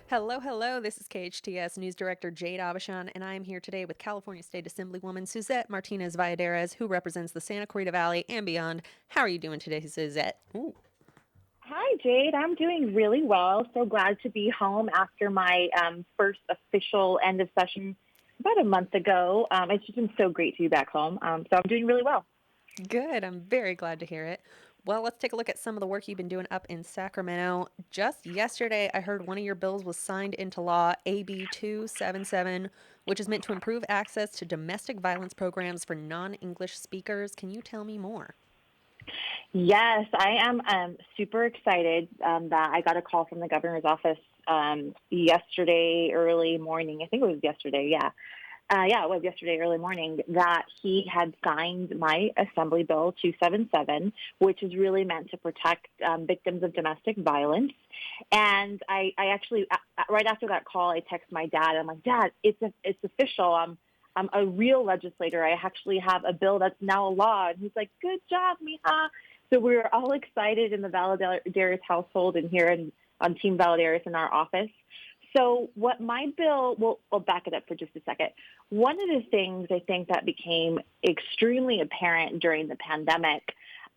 Hello, hello. This is KHTS News Director Jade Abishan, and I am here today with California State Assemblywoman Suzette Martinez Valladares, who represents the Santa Clarita Valley and beyond. How are you doing today, Suzette? Ooh. Hi, Jade. I'm doing really well. So glad to be home after my first official end of session about a month ago. It's just been so great to be back home. So I'm doing really well. Good. I'm very glad to hear it. Well, let's take a look at some of the work you've been doing up in Sacramento. Just yesterday, I heard one of your bills was signed into law, AB 277, which is meant to improve access to domestic violence programs for non English speakers. Can you tell me more? Yes, I am super excited that I got a call from the governor's office yesterday early morning. I think it was yesterday, yeah. Yeah, it was yesterday early morning that he had signed my Assembly Bill 277, which is really meant to protect victims of domestic violence. And I actually, right after that call, I text my dad. I'm like, Dad, it's official. I'm a real legislator. I actually have a bill that's now a law. And he's like, good job, Mija. So we were all excited in the Valladares household and here on Team Valladares in our office. So what my bill, well, I'll back it up for just a second. One of the things I think that became extremely apparent during the pandemic,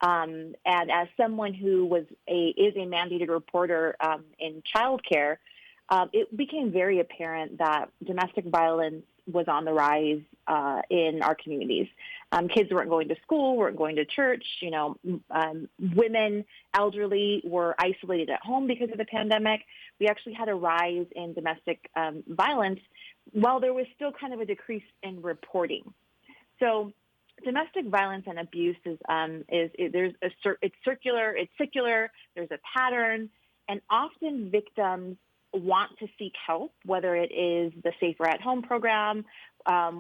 and as someone who is a mandated reporter in childcare, it became very apparent that domestic violence was on the rise in our communities. Kids weren't going to school, weren't going to church. Women, elderly were isolated at home because of the pandemic. We actually had a rise in domestic violence, while there was still kind of a decrease in reporting. So domestic violence and abuse it's circular. There's a pattern, and often victims want to seek help, whether it is the Safer at Home program,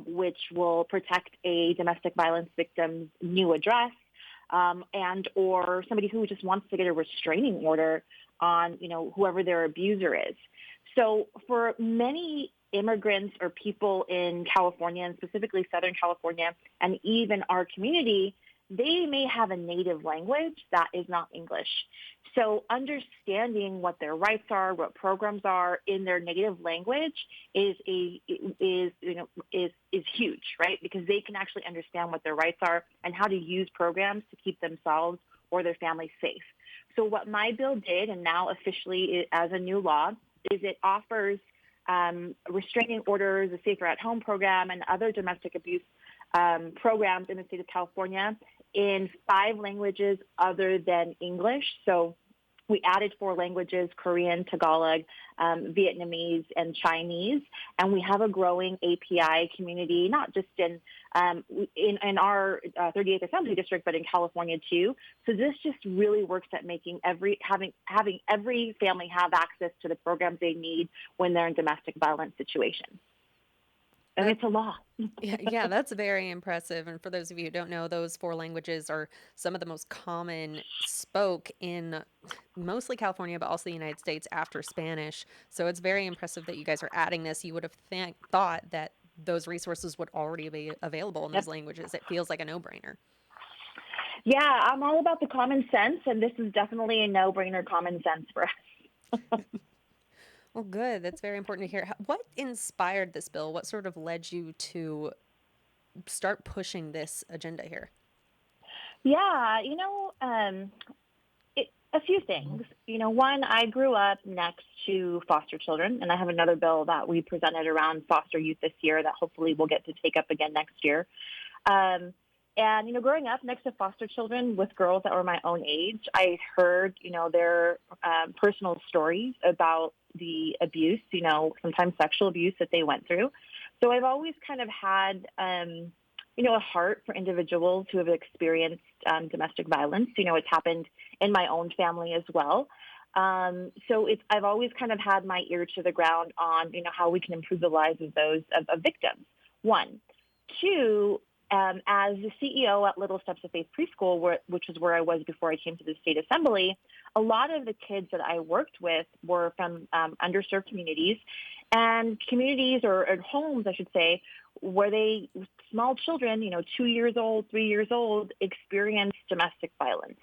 which will protect a domestic violence victim's new address, and or somebody who just wants to get a restraining order on, whoever their abuser is. So for many immigrants or people in California, and specifically Southern California, and even our community, they may have a native language that is not English. So understanding what their rights are, what programs are in their native language is huge, right? Because they can actually understand what their rights are and how to use programs to keep themselves or their families safe. So what my bill did, and now officially as a new law, is it offers restraining orders, the Safer at Home program, and other domestic abuse programs in the state of California in 5 languages other than English. So we added 4 languages: Korean, Tagalog, Vietnamese, and Chinese. And we have a growing API community, not just in our 38th Assembly District, but in California too. So this just really works at making having every family have access to the programs they need when they're in domestic violence situations. And That it's a law. yeah, that's very impressive. And for those of you who don't know, those 4 languages are some of the most common spoke in mostly California, but also the United States after Spanish. So it's very impressive that you guys are adding this. You would have thought that those resources would already be available in those Yep. languages. It feels like a no-brainer. Yeah, I'm all about the common sense, and this is definitely a no-brainer common sense for us. Well, good. That's very important to hear. What inspired this bill? What sort of led you to start pushing this agenda here? Yeah, a few things. One, I grew up next to foster children, and I have another bill that we presented around foster youth this year that hopefully we'll get to take up again next year. Um, and, growing up next to foster children with girls that were my own age, I heard, their personal stories about the abuse, sometimes sexual abuse that they went through. So I've always kind of had, a heart for individuals who have experienced domestic violence. It's happened in my own family as well. So I've always kind of had my ear to the ground on, how we can improve the lives of those of victims. One. Two, as the CEO at Little Steps of Faith Preschool, which is where I was before I came to the state assembly, a lot of the kids that I worked with were from underserved communities and communities or homes, I should say, where small children, 2 years old, 3 years old, experienced domestic violence.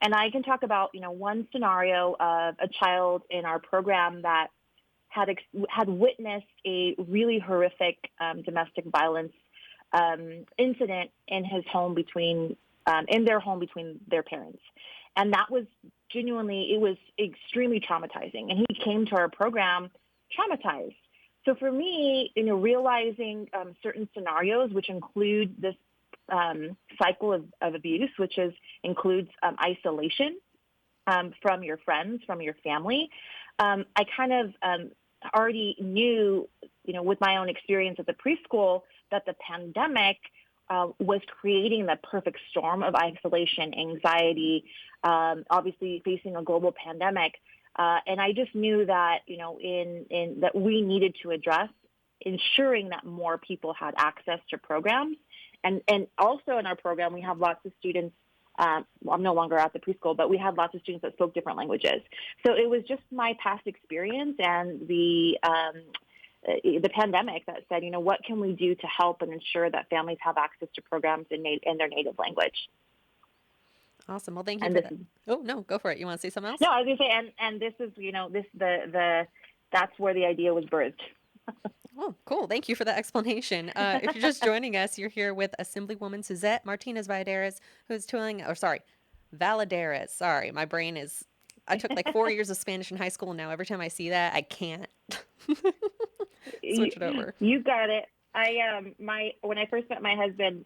And I can talk about, one scenario of a child in our program that had witnessed a really horrific domestic violence incident in his home between in their home between their parents, and that was genuinely, it was extremely traumatizing. And he came to our program traumatized. So for me, realizing certain scenarios, which include this cycle of abuse, which includes isolation from your friends, from your family, I kind of already knew, with my own experience at the preschool, that the pandemic was creating the perfect storm of isolation, anxiety, obviously facing a global pandemic. And I just knew that, that we needed to address ensuring that more people had access to programs. And also in our program, we have lots of students. I'm no longer at the preschool, but we had lots of students that spoke different languages. So it was just my past experience and the pandemic that said, what can we do to help and ensure that families have access to programs in their native language? Awesome. Well, thank you And for this that. is, Oh, no, go for it. You want to say something else? no, I was going to say, and this is, that's where the idea was birthed. Oh, cool. Thank you for the explanation. If you're just joining us, you're here with Assemblywoman Suzette Martinez Valladares, who's Valladares. Sorry, my brain is, I took like 4 years of Spanish in high school, and now every time I see that, I can't you, switch it over. you got it. When I first met my husband,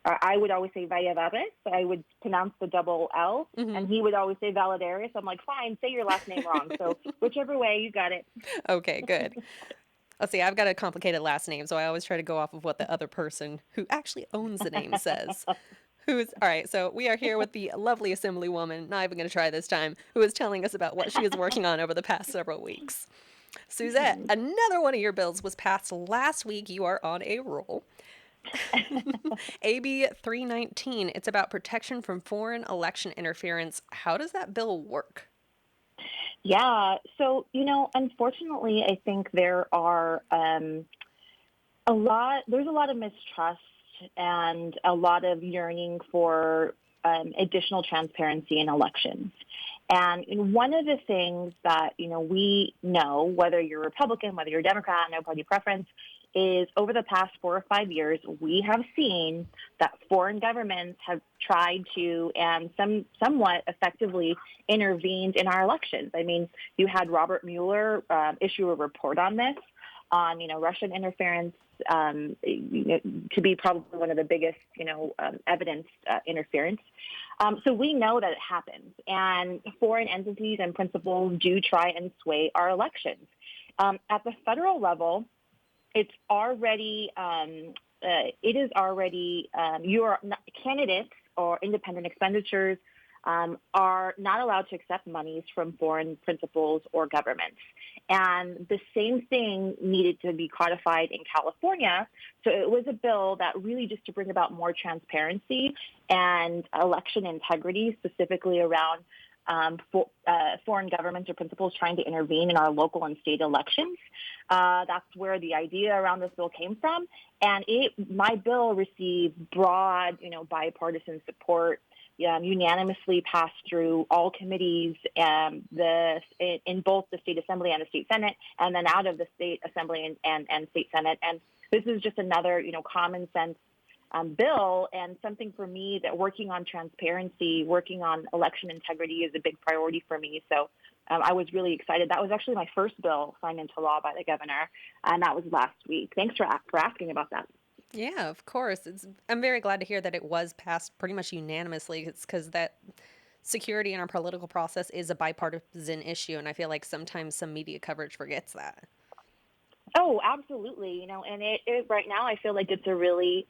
I would always say Valladares. I would pronounce the double L, and he would always say Valladares. I'm like, fine, say your last name wrong. So whichever way, you got it. Okay, good. Let's see, I've got a complicated last name, so I always try to go off of what the other person who actually owns the name says. All right, so we are here with the lovely Assemblywoman, not even going to try this time, who is telling us about what she is working on over the past several weeks. Suzette, another one of your bills was passed last week. You are on a roll. AB 319, it's about protection from foreign election interference. How does that bill work? Yeah. So, unfortunately, I think there's a lot of mistrust and a lot of yearning for additional transparency in elections. And one of the things that, we know, whether you're Republican, whether you're Democrat, no party preference, is over the past 4 or 5 years, we have seen that foreign governments have tried to and somewhat effectively intervened in our elections. I mean, you had Robert Mueller issue a report on this, on Russian interference, to be probably one of the biggest evidence interference. So we know that it happens, and foreign entities and principals do try and sway our elections. At the federal level, it's already candidates or independent expenditures are not allowed to accept monies from foreign principals or governments. And the same thing needed to be codified in California. So it was a bill that really just to bring about more transparency and election integrity, specifically around foreign governments or principals trying to intervene in our local and state elections. That's where the idea around this bill came from. And my bill received broad, bipartisan support, unanimously passed through all committees in both the state assembly and the state senate, and then out of the state assembly and state senate. And this is just another, common sense bill, and something for me that working on transparency, working on election integrity is a big priority for me. So I was really excited. That was actually my first bill signed into law by the governor, and that was last week. Thanks for asking about that. Yeah, of course. I'm very glad to hear that it was passed pretty much unanimously. It's because that security in our political process is a bipartisan issue, and I feel like sometimes some media coverage forgets that. Oh, absolutely. And it right now I feel like it's a really,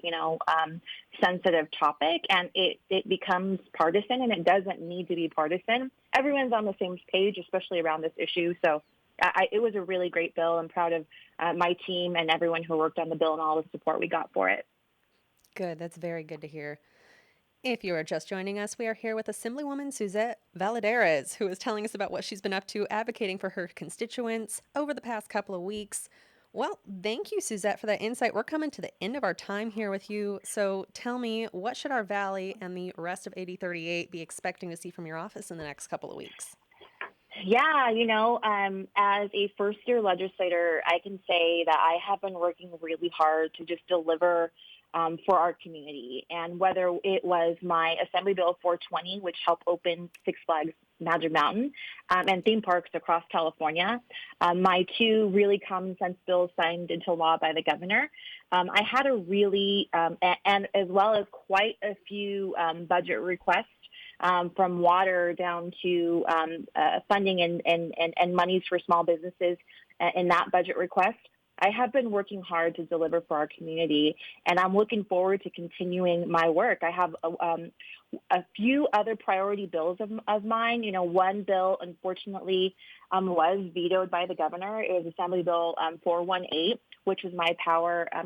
sensitive topic, and it becomes partisan, and it doesn't need to be partisan. Everyone's on the same page, especially around this issue. So it was a really great bill. I'm proud of my team and everyone who worked on the bill and all the support we got for it. Good. That's very good to hear. If you are just joining us, we are here with Assemblywoman Suzette Valladares, who is telling us about what she's been up to advocating for her constituents over the past couple of weeks. Well, thank you, Suzette, for that insight. We're coming to the end of our time here with you. So tell me, what should our Valley and the rest of 8038 be expecting to see from your office in the next couple of weeks? Yeah, as a first year legislator, I can say that I have been working really hard to just deliver for our community. And whether it was my Assembly Bill 420, which helped open Six Flags Magic Mountain and theme parks across California, my two really common sense bills signed into law by the governor, I had a really, and as well as quite a few budget requests from water down to funding and monies for small businesses in that budget request. I have been working hard to deliver for our community, and I'm looking forward to continuing my work. I have a few other priority bills of mine. One bill, unfortunately, was vetoed by the governor. It was Assembly Bill 418, which was my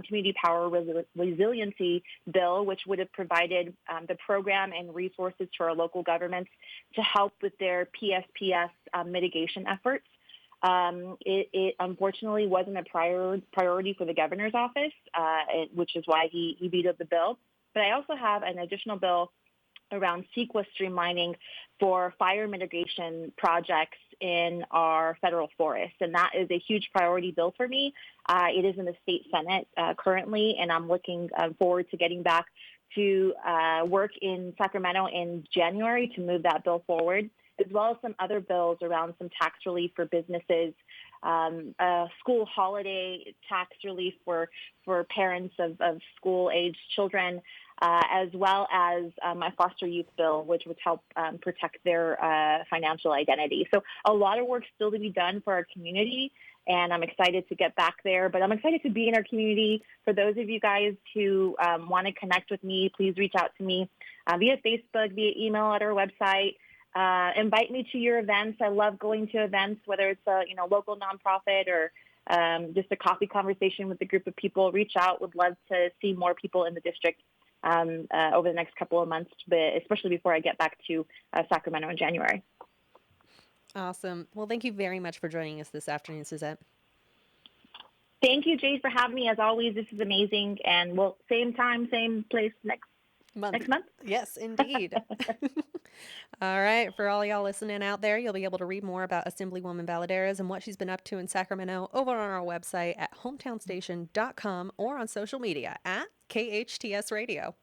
community power resiliency bill, which would have provided the program and resources to our local governments to help with their PSPS mitigation efforts. It unfortunately wasn't a priority for the governor's office, which is why he vetoed the bill. But I also have an additional bill around CEQA streamlining for fire mitigation projects in our federal forests. And that is a huge priority bill for me. It is in the state Senate currently, and I'm looking forward to getting back to work in Sacramento in January to move that bill forward, as well as some other bills around some tax relief for businesses, school holiday tax relief for parents of school-aged children, as well as my foster youth bill, which would help protect their financial identity. So a lot of work still to be done for our community, and I'm excited to get back there. But I'm excited to be in our community. For those of you guys who want to connect with me, please reach out to me via Facebook, via email, at our website. Invite me to your events. I love going to events, whether it's a local nonprofit or just a coffee conversation with a group of people. Reach out. Would love to see more people in the district over the next couple of months, but especially before I get back to Sacramento in January. Awesome. Well, thank you very much for joining us this afternoon, Suzette. Thank you, Jade, for having me. As always, this is amazing. And same time, same place next month. Yes, indeed. All right. For all y'all listening out there, you'll be able to read more about Assemblywoman Valladares and what she's been up to in Sacramento over on our website at hometownstation.com or on social media at KHTS Radio.